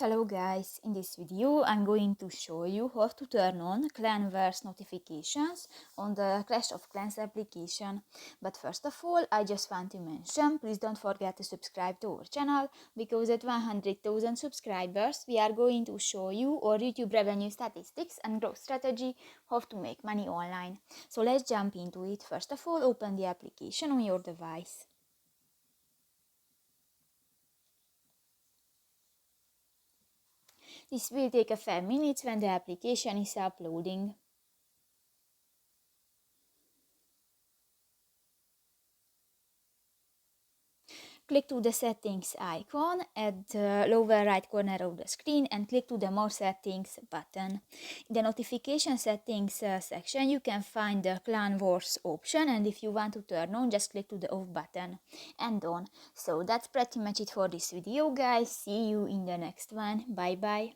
Hello guys, in this video I'm going to show you how to turn on Clanverse notifications on the Clash of Clans application. But first of all, I just want to mention, please don't forget to subscribe to our channel, because at 100,000 subscribers we are going to show you our YouTube revenue statistics and growth strategy, how to make money online. So let's jump into it. First of all, open the application on your device. This will take a few minutes when the application is uploading. Click to the settings icon at the lower right corner of the screen and click to the more settings button. In the notification settings section you can find the Clan Wars option, and if you want to turn on, just click to the off button and on. So that's pretty much it for this video guys. See you in the next one. Bye bye.